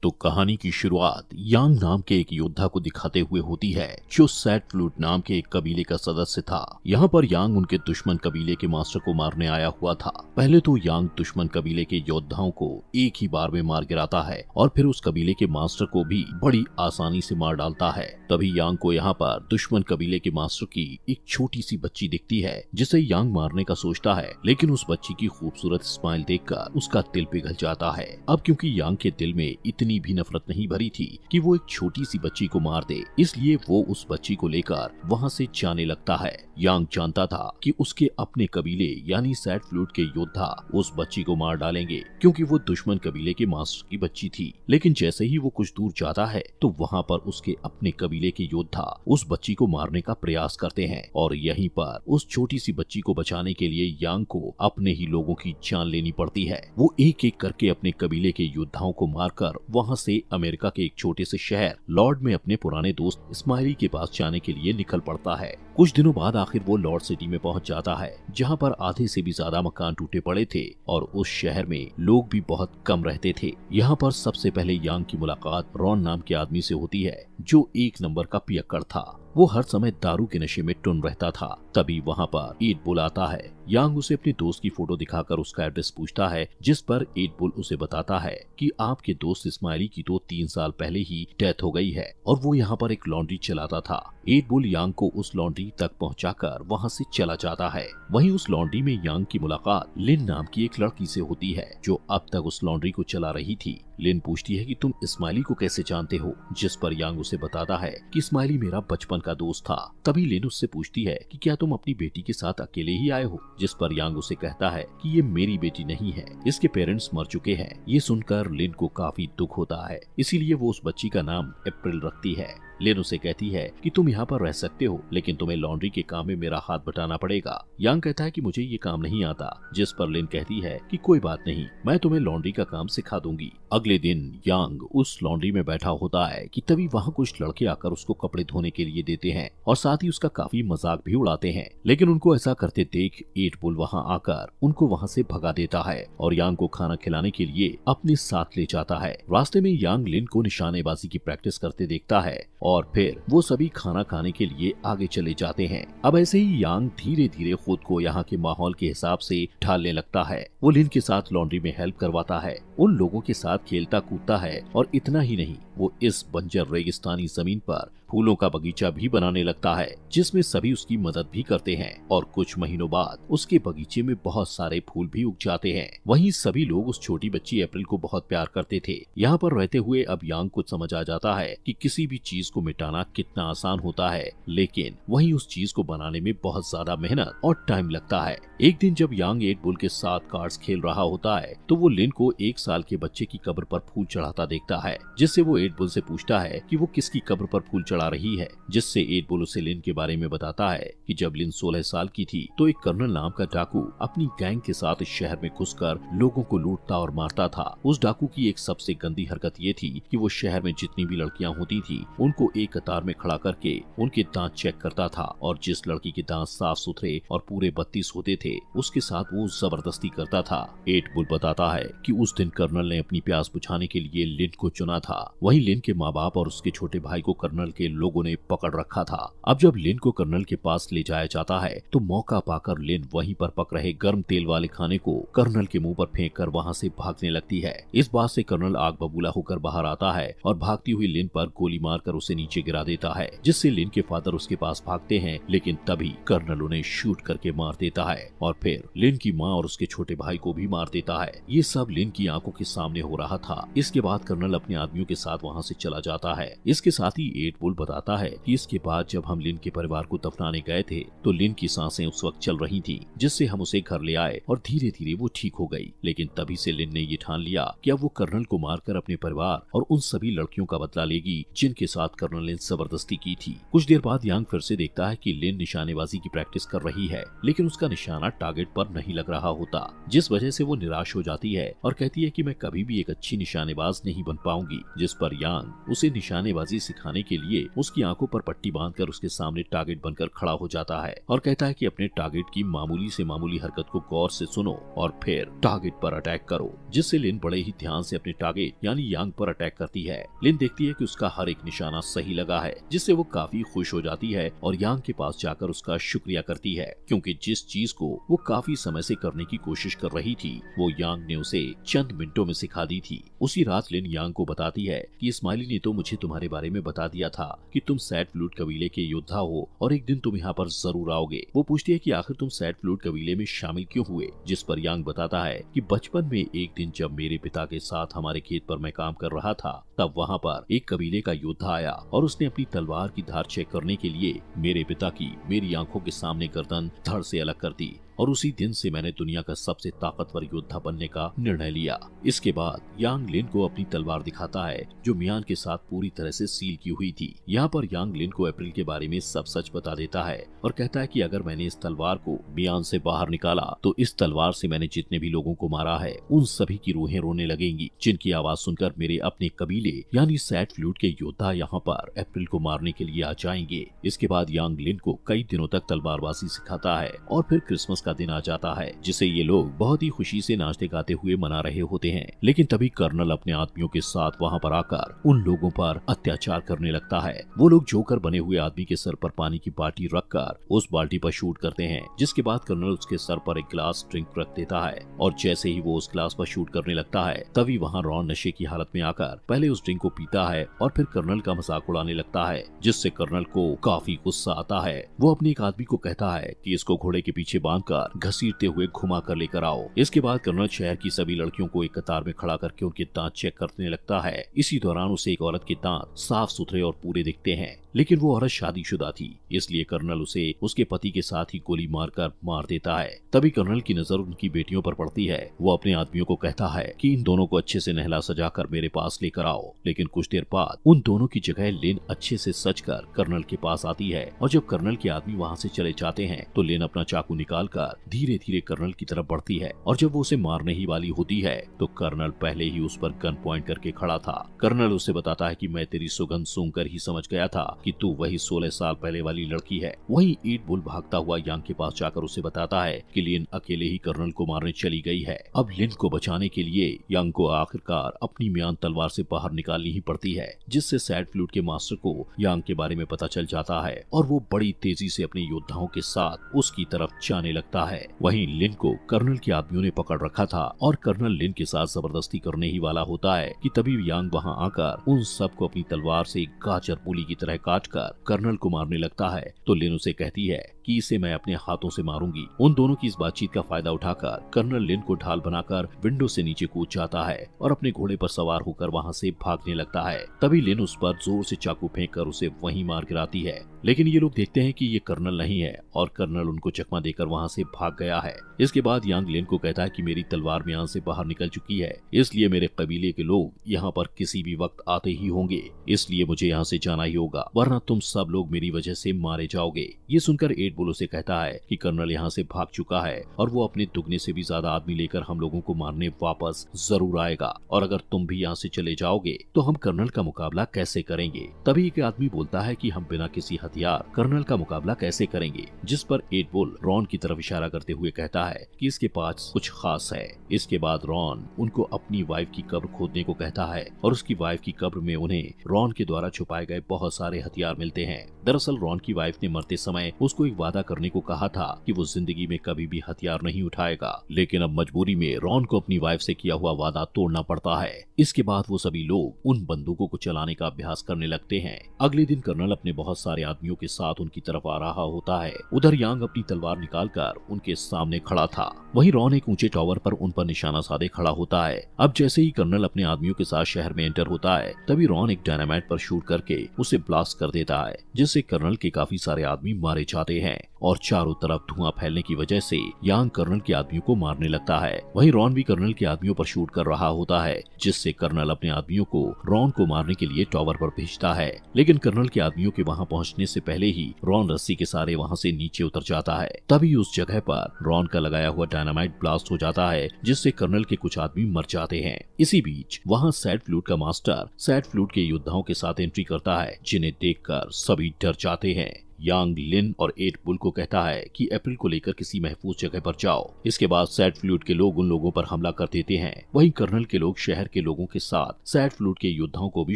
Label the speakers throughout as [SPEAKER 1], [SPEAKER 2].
[SPEAKER 1] तो कहानी की शुरुआत यांग नाम के एक योद्धा को दिखाते हुए होती है जो सैट फ्लूट नाम के एक कबीले का सदस्य था। यहाँ पर यांग उनके दुश्मन कबीले के मास्टर को मारने आया हुआ था। पहले तो यांग दुश्मन कबीले के योद्धाओं को एक ही बार में मार गिराता है और फिर उस कबीले के मास्टर को भी बड़ी आसानी से मार डालता है। तभी यांग को यहाँ पर दुश्मन कबीले के मास्टर की एक छोटी सी बच्ची दिखती है जिसे यांग मारने का सोचता है, लेकिन उस बच्ची की खूबसूरत स्माइल देखकर उसका दिल पिघल जाता है। अब क्योंकि यांग के दिल में इतनी भी नफरत नहीं भरी थी कि वो एक छोटी सी बच्ची को मार दे, इसलिए वो उस बच्ची को लेकर वहाँ से जाने लगता है। यांग जानता था कि उसके अपने कबीले यानी सैट फ्लूट के योद्धा उस बच्ची को मार डालेंगे क्योंकि वो दुश्मन कबीले के मास्टर की बच्ची थी। लेकिन जैसे ही वो कुछ दूर जाता है तो वहाँ पर उसके अपने कबीले के योद्धा उस बच्ची को मारने का प्रयास करते हैं और यहीं पर उस छोटी सी बच्ची को बचाने के लिए यांग को अपने ही लोगों की जान लेनी पड़ती है। वो एक एक करके अपने कबीले के योद्धाओं को मारकर वहाँ से अमेरिका के एक छोटे से शहर लॉर्ड में अपने पुराने दोस्त स्माइली के पास जाने के लिए निकल पड़ता है। कुछ दिनों बाद आखिर वो लॉर्ड सिटी में पहुंच जाता है जहां पर आधे से भी ज्यादा मकान टूटे पड़े थे और उस शहर में लोग भी बहुत कम रहते थे। यहाँ पर सबसे पहले यांग की मुलाकात रॉन नाम के आदमी से होती है जो एक नंबर का पियक्कड़ था। वो हर समय दारू के नशे में टुन रहता था। तभी वहाँ पर एड बुल आता है। यांग उसे अपने दोस्त की फोटो दिखाकर उसका एड्रेस पूछता है, जिस पर एड बुल उसे बताता है कि आपके दोस्त इस्माइली की तो 3 साल पहले ही डेथ हो गई है और वो यहाँ पर एक लॉन्ड्री चलाता था। एड बुल यांग को उस लॉन्ड्री तक पहुँचाकर वहाँ से चला जाता है। वहीं उस लॉन्ड्री में यांग की मुलाकात लिन नाम की एक लड़की से होती है जो अब तक उस लॉन्ड्री को चला रही थी। लिन पूछती है कि तुम इस्माइली को कैसे जानते हो, जिस पर यांग उसे बताता है कि इस्माइली मेरा बचपन का दोस्त था। तभी लिन उससे पूछती है कि क्या तुम अपनी बेटी के साथ अकेले ही आए हो, जिस पर यांग उसे कहता है कि ये मेरी बेटी नहीं है, इसके पेरेंट्स मर चुके हैं। ये सुनकर लिन को काफी दुख होता है, इसीलिए वो उस बच्ची का नाम अप्रैल रखती है। लिन उसे कहती है कि तुम यहाँ पर रह सकते हो, लेकिन तुम्हें लॉन्ड्री के काम में मेरा हाथ बटाना पड़ेगा। यांग कहता है कि मुझे ये काम नहीं आता, जिस पर लिन कहती है कि कोई बात नहीं, मैं तुम्हें लॉन्ड्री का काम सिखा दूंगी। अगले दिन यांग उस लॉन्ड्री में बैठा होता है कि तभी वहाँ कुछ लड़के आकर उसको कपड़े धोने के लिए देते हैं और साथ ही उसका काफी मजाक भी उड़ाते हैं। लेकिन उनको ऐसा करते देख एड बुल वहाँ आकर उनको वहाँ से भगा देता है और यांग को खाना खिलाने के लिए अपने साथ ले जाता है। रास्ते में यांग लिन को निशानेबाजी की प्रैक्टिस करते देखता है और फिर वो सभी खाना खाने के लिए आगे चले जाते हैं। अब ऐसे ही यांग धीरे धीरे खुद को यहाँ के माहौल के हिसाब से ढालने लगता है। वो लिन के साथ लॉन्ड्री में हेल्प करवाता है, उन लोगों के साथ खेलता कूदता है और इतना ही नहीं, वो इस बंजर रेगिस्तानी जमीन पर फूलों का बगीचा भी बनाने लगता है जिसमें सभी उसकी मदद भी करते हैं और कुछ महीनों बाद उसके बगीचे में बहुत सारे फूल भी उग जाते हैं। वहीं सभी लोग उस छोटी बच्ची अप्रैल को बहुत प्यार करते थे। यहाँ पर रहते हुए अब यांग को समझ आ जाता है कि किसी भी चीज को मिटाना कितना आसान होता है, लेकिन वहीं उस चीज को बनाने में बहुत ज्यादा मेहनत और टाइम लगता है। एक दिन जब यांग एड बुल के साथ कार्ड्स खेल रहा होता है तो वो लिन को 1 साल के बच्चे की कब्र पर फूल चढ़ाता देखता है, जिससे वो एड बुल से पूछता है कि वो किसकी कब्र पर फूल चढ़ा रही है, जिससे एड बुल उसे लिन के बारे में बताता है कि जब लिन 16 साल की थी तो एक कर्नल नाम का डाकू अपनी गैंग के साथ इस शहर में घुसकर लोगों को लूटता और मारता था। उस डाकू की एक सबसे गंदी हरकत ये थी कि वो शहर में जितनी भी लड़कियां होती थी उनको एक कतार में खड़ा करके उनके दांत चेक करता था और जिस लड़की के दांत साफ सुथरे और पूरे 32 होते थे उसके साथ वो जबरदस्ती करता था। एड बुल बताता है कि उस दिन कर्नल ने अपनी प्यास बुझाने के लिए लिन को चुना था। वहीं लिन के माँ बाप और उसके छोटे भाई को कर्नल के लोगों ने पकड़ रखा था। अब जब लिन को कर्नल के पास ले जाया जाता है तो मौका पाकर लिन वहीं पर पक रहे गर्म तेल वाले खाने को कर्नल के मुंह पर फेंक कर वहाँ से भागने लगती है। इस बात से कर्नल आग बबूला होकर बाहर आता है और भागती हुई लिन पर गोली मारकर उसे नीचे गिरा देता है, जिससे लिन के फादर उसके पास भागते हैं, लेकिन तभी कर्नल उन्हें शूट करके मार देता है और फिर लिन की माँ और उसके छोटे भाई को भी मार देता है। ये सब लिन की आंखों के सामने हो रहा था। इसके बाद कर्नल अपने आदमियों के साथ वहाँ से चला जाता है। इसके साथ ही एड बुल बताता है कि इसके बाद जब हम लिन के परिवार को दफनाने गए थे तो लिन की सांसें उस वक्त चल रही थी, जिससे हम उसे घर ले आए और धीरे धीरे वो ठीक हो गई। लेकिन तभी से लिन ने ये ठान लिया कि अब वो कर्नल को मारकर अपने परिवार और उन सभी लड़कियों का बदला लेगी जिनके साथ कर्नल ने जबरदस्ती की थी। कुछ देर बाद यांग फिर से देखता है कि लिन निशानेबाजी की प्रैक्टिस कर रही है, लेकिन उसका निशाना टारगेट पर नहीं लग रहा होता, जिस वजह से वो निराश हो जाती है और कहती है कि मैं कभी भी एक अच्छी निशानेबाज नहीं बन पाऊंगी। जिस पर यांग उसे निशानेबाजी सिखाने के लिए उसकी आंखों पर पट्टी बांधकर उसके सामने टारगेट बनकर खड़ा हो जाता है और कहता है कि अपने टारगेट की मामूली से मामूली हरकत को गौर से सुनो और फिर टारगेट पर अटैक करो, जिससे लिन बड़े ही ध्यान से अपने टारगेट यानी यांग पर अटैक करती है। लिन देखती है कि उसका हर एक निशाना सही लगा है, जिससे वो काफी खुश हो जाती है और यांग के पास जाकर उसका शुक्रिया करती है, क्योंकि जिस चीज को वो काफी समय से करने की कोशिश कर रही थी वो यांग ने उसे चंद मिनटों में सिखा दी थी। उसी रात लिन यांग को बताती है कि स्माइली ने तो मुझे तुम्हारे बारे में बता दिया था कि तुम सैड फ्लूट कबीले के योद्धा हो और एक दिन तुम यहाँ पर जरूर आओगे। वो पूछती है कि आखिर तुम सैड फ्लूट कबीले में शामिल क्यों हुए, जिस पर यांग बताता है कि बचपन में एक दिन जब मेरे पिता के साथ हमारे खेत पर मैं काम कर रहा था, तब वहाँ पर एक कबीले का योद्धा आया और उसने अपनी तलवार की धार चेक करने के लिए मेरे पिता की मेरी आंखों के सामने गर्दन धड़ से अलग कर दी और उसी दिन से मैंने दुनिया का सबसे ताकतवर योद्धा बनने का निर्णय लिया। इसके बाद यांग लिन को अपनी तलवार दिखाता है जो मियान के साथ पूरी तरह से सील की हुई थी। यहाँ पर यांग लिन को अप्रैल के बारे में सब सच बता देता है और कहता है कि अगर मैंने इस तलवार को मियान से बाहर निकाला तो इस तलवार से मैंने जितने भी लोगों को मारा है उन सभी की रूहें रोने लगेंगी, जिनकी आवाज सुनकर मेरे अपने कबीले यानी सैड फ्लूट के योद्धा यहाँ पर अप्रैल को मारने के लिए आ जाएंगे। इसके बाद यांग लिन को कई दिनों तक तलवारबाजी सिखाता है और फिर क्रिसमस का दिन आ जाता है, जिसे ये लोग बहुत ही खुशी से नाचते गाते हुए मना रहे होते हैं। लेकिन तभी कर्नल अपने आदमियों के साथ वहाँ पर आकर उन लोगों पर अत्याचार करने लगता है। वो लोग जोकर बने हुए आदमी के सर पर पानी की बाल्टी रखकर उस बाल्टी पर शूट करते हैं, जिसके बाद कर्नल उसके सर पर एक गिलास ड्रिंक रख देता है और जैसे ही वो उस गिलास पर शूट करने लगता है तभी वहाँ रॉन नशे की हालत में आकर पहले उस ड्रिंक को पीता है और फिर कर्नल का मजाक उड़ाने लगता है, जिससे कर्नल को काफी गुस्सा आता है। वो अपने एक आदमी को कहता है कि इसको घोड़े के पीछे बांधकर घसीटते हुए घुमा कर लेकर आओ। इसके बाद कर्नल शहर की सभी लड़कियों को एक कतार में खड़ा करके उनके दांत चेक करने लगता है। इसी दौरान उसे एक औरत के दांत साफ सुथरे और पूरे दिखते हैं, लेकिन वो औरत शादीशुदा थी, इसलिए कर्नल उसे उसके पति के साथ ही गोली मारकर मार देता है। तभी कर्नल की नजर उनकी बेटियों पर पड़ती है। वो अपने आदमियों को कहता है कि इन दोनों को अच्छे से नहला सजाकर मेरे पास लेकर आओ, लेकिन कुछ देर बाद उन दोनों की जगह लिन अच्छे से सजकर कर्नल के पास आती है और जब कर्नल के आदमी वहाँ से चले जाते हैं तो लिन अपना चाकू निकालकर धीरे धीरे कर्नल की तरफ बढ़ती है और जब वो उसे मारने ही वाली होती है तो कर्नल पहले ही उस पर गन पॉइंट करके खड़ा था। कर्नल उसे बताता है कि मैं तेरी सुगंध सूंघकर ही समझ गया था कि तू वही 16 साल पहले वाली लड़की है। वहीं ईट बुल भागता हुआ यांग के पास जाकर उसे बताता है कि लिन अकेले ही कर्नल को मारने चली गई है। अब लिन को बचाने के लिए यांग को आखिरकार अपनी म्यान तलवार से बाहर निकालनी ही पड़ती है, जिससे सैड फ्लूट के मास्टर को यांग के बारे में पता चल जाता है और वो बड़ी तेजी से अपने योद्धाओं के साथ उसकी तरफ जाने लगता है। वहीं लिन को कर्नल के आदमियों ने पकड़ रखा था और कर्नल लिन के साथ जबरदस्ती करने ही वाला होता है कि तभी यांग वहां आकर उन सबको अपनी तलवार से गाजर मूली की तरह काटकर कर्नल को मारने लगता है। तो लिन उसे कहती है कि इसे मैं अपने हाथों से मारूंगी। उन दोनों की इस बातचीत का फायदा उठाकर कर्नल लिन को ढाल बनाकर विंडो से नीचे कूद जाता है और अपने घोड़े पर सवार होकर वहां से भागने लगता है। तभी लिन उस पर जोर से चाकू फेंककर उसे वहीं मार गिराती है, लेकिन ये लोग देखते हैं कि ये कर्नल नहीं है और कर्नल उनको चकमा देकर वहां से भाग गया है। इसके बाद यांग लिन को कहता है कि मेरी तलवार म्यान से बाहर निकल चुकी है, इसलिए मेरे कबीले के लोग यहाँ पर किसी भी वक्त आते ही होंगे, इसलिए मुझे यहाँ से जाना ही होगा, वरना तुम सब लोग मेरी वजह से मारे जाओगे। ये सुनकर एट बुल उसे कहता है कि कर्नल यहाँ से भाग चुका है और वो अपने दुगने से भी ज्यादा आदमी लेकर हम लोगों को मारने वापस जरूर आएगा, और अगर तुम भी यहाँ से चले जाओगे तो हम कर्नल का मुकाबला कैसे करेंगे। तभी एक आदमी बोलता है कि हम बिना किसी हथियार कर्नल का मुकाबला कैसे करेंगे, जिस पर एट बुल रॉन की तरफ इशारा करते हुए कहता है कि इसके पास कुछ खास है। इसके बाद रॉन उनको अपनी वाइफ की कब्र खोदने को कहता है और उसकी वाइफ की कब्र में उन्हें रॉन के द्वारा छुपाए गए बहुत सारे हथियार मिलते हैं। दरअसल रॉन की वाइफ ने मरते समय उसको एक वादा करने को कहा था कि वो जिंदगी में कभी भी हथियार नहीं उठाएगा, लेकिन अब मजबूरी में रॉन को अपनी वाइफ से किया हुआ वादा तोड़ना पड़ता है। इसके बाद वो सभी लोग उन बंदूकों को चलाने का अभ्यास करने लगते हैं। अगले दिन कर्नल अपने बहुत सारे आदमियों के साथ उनकी तरफ आ रहा होता है। उधर यांग अपनी तलवार निकालकर उनके सामने खड़ा था, वहीं रॉन एक ऊंचे टावर पर उन पर निशाना साधे खड़ा होता है। अब जैसे ही कर्नल अपने आदमियों के साथ शहर में एंटर होता है तभी रॉन एक डायनामाइट पर शूट करके उसे ब्लास्ट कर देता है, जिससे कर्नल के काफी सारे आदमी मारे जाते हैं और चारों तरफ धुआं फैलने की वजह से यांग कर्नल के आदमियों को मारने लगता है। वहीं रॉन भी कर्नल के आदमियों पर शूट कर रहा होता है, जिससे कर्नल अपने आदमियों को रॉन को मारने के लिए टावर पर भेजता है, लेकिन कर्नल के आदमियों के वहां पहुंचने से पहले ही रॉन रस्सी के सहारे वहां से नीचे उतर जाता है। तभी उस जगह पर रॉन का लगाया हुआ डायनामाइट ब्लास्ट हो जाता है, जिससे कर्नल के कुछ आदमी मर जाते हैं। इसी बीच वहाँ सैड फ्लूट का मास्टर सैड फ्लूट के योद्धाओं के साथ एंट्री करता है, जिन्हें देखकर सभी डर जाते हैं। यांग लिन और 8 बुल को कहता है कि अप्रैल को लेकर किसी महफूज जगह पर जाओ। इसके बाद सैड फ्लूट के लोग उन लोगों पर हमला कर देते हैं। वहीं कर्नल के लोग शहर के लोगों के साथ सैड फ्लूट के योद्धाओं को भी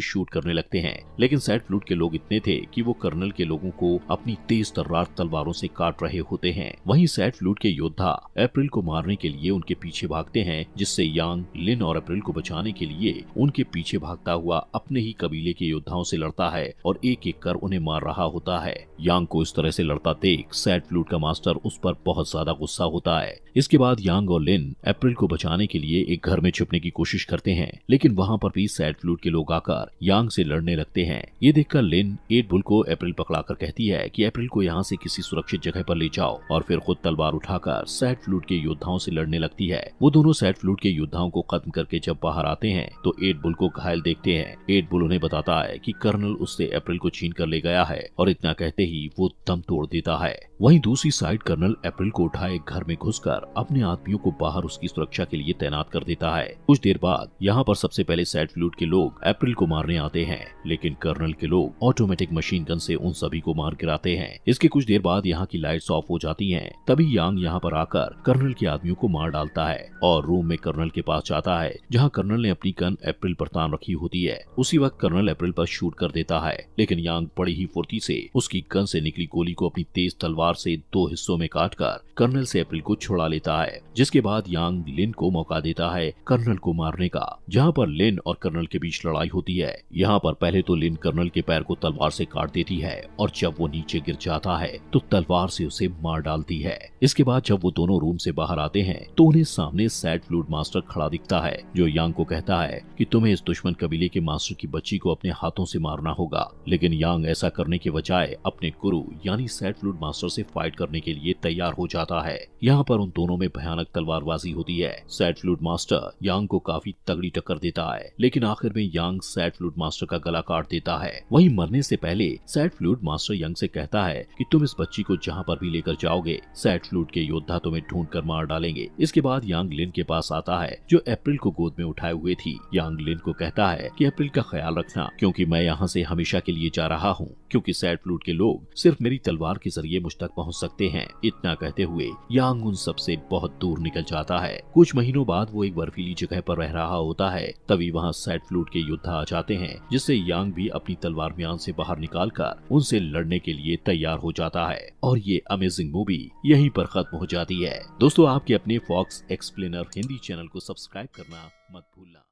[SPEAKER 1] शूट करने लगते हैं, लेकिन सैड फ्लूट के लोग इतने थे कि वो कर्नल के लोगों को अपनी तेज तर्रार तलवारों से काट रहे होते हैं। वहीं सैड फ्लूट के योद्धा अप्रैल को मारने के लिए उनके पीछे भागते हैं, जिससे यांग लिन और अप्रैल को बचाने के लिए उनके पीछे भागता हुआ अपने ही कबीले के योद्धाओं से लड़ता है और एक एक कर उन्हें मार रहा होता है। यांग को इस तरह से लड़ता देख सैड फ्लूट का मास्टर उस पर बहुत ज्यादा गुस्सा होता है। इसके बाद यांग और लिन अप्रैल को बचाने के लिए एक घर में छुपने की कोशिश करते हैं, लेकिन वहां पर भी सैड फ्लूट के लोग आकर यांग से लड़ने लगते हैं। ये देखकर लिन 8 बुल को अप्रैल पकड़ाकर कहती है कि अप्रैल को यहाँ से किसी सुरक्षित जगह पर ले जाओ, और फिर खुद तलवार उठाकर सैड फ्लूट के योद्धाओं से लड़ने लगती है। वो दोनों सैड फ्लूट के योद्धाओं को खत्म करके जब बाहर आते हैं तो 8 बुल को घायल देखते हैं। 8 बुल उन्हें बताता है कि कर्नल उससे अप्रैल को छीन कर ले गया है, और इतना कहते ही वो दम तोड़ देता है। वहीं दूसरी साइड कर्नल अप्रैल को उठाए घर में घुसकर अपने आदमियों को बाहर उसकी सुरक्षा के लिए तैनात कर देता है। कुछ देर बाद यहाँ पर सबसे पहले सैड फ्लूट के लोग अप्रैल को मारने आते हैं, लेकिन कर्नल के लोग ऑटोमेटिक मशीन गन से उन सभी को मार गिराते हैं। इसके कुछ देर बाद यहाँ की लाइट्स ऑफ हो जाती हैं। तभी यांग यहाँ पर आकर कर्नल के आदमियों को मार डालता है और रूम में कर्नल के पास जाता है, जहाँ कर्नल ने अपनी गन अप्रैल पर तान रखी होती है। उसी वक्त कर्नल अप्रैल पर शूट कर देता है, लेकिन यांग बड़ी ही फुर्ती से उसकी गन से निकली गोली को अपनी तेज तलवार से 2 हिस्सों में काटकर कर्नल से अप्रैल को छुड़ा लेता है। जिसके बाद यांग लिन को मौका देता है कर्नल को मारने का, जहाँ पर लिन और कर्नल के बीच लड़ाई होती है। यहाँ पर पहले तो लिन कर्नल के पैर को तलवार से काट देती है, और जब वो नीचे गिर जाता है तो तलवार से उसे मार डालती है। इसके बाद जब वो दोनों रूम से बाहर आते हैं तो उन्हें सामने सैड फ्लूट मास्टर खड़ा दिखता है, जो यांग को कहता है कि तुम्हें इस दुश्मन कबीले के मास्टर की बच्ची को अपने हाथों से मारना होगा। लेकिन यांग ऐसा करने के बजाय अपने गुरु यानी सैड फ्लूट मास्टर से फाइट करने के लिए तैयार हो जाता है। यहाँ पर उन दोनों में भयानक तलवारबाजी होती है। सैड फ्लूट मास्टर यांग को काफी तगड़ी टक्कर देता है, लेकिन आखिर में यांग सैड फ्लूट मास्टर का गला काट देता है। वहीं मरने से पहले सैड फ्लूट मास्टर यांग से कहता है कि तुम इस बच्ची को जहाँ पर भी लेकर जाओगे, सैड फ्लूट के योद्धा तुम्हें ढूंढ कर मार डालेंगे। इसके बाद यांग लिन के पास आता है, जो अप्रैल को गोद में उठाए हुए थी। यांग लिन को कहता है कि अप्रैल का ख्याल रखना, क्योंकि मैं यहाँ से हमेशा के लिए जा रहा हूँ, क्योंकि सैड फ्लूट के लोग सिर्फ मेरी तलवार के जरिए मुझ तक पहुँच सकते हैं। इतना कहते हुए यांग उन सब से बहुत दूर निकल जाता है। कुछ महीनों बाद वो एक बर्फीली जगह पर रह रहा होता है। तभी वहाँ सैड फ्लूट के योद्धा आ जाते हैं, जिससे यांग भी अपनी तलवार म्यान से बाहर निकालकर उनसे लड़ने के लिए तैयार हो जाता है। और ये अमेजिंग मूवी यहीं पर खत्म हो जाती है। दोस्तों, आपके अपने फॉक्स एक्सप्लेनर हिंदी चैनल को सब्सक्राइब करना मत भूलना।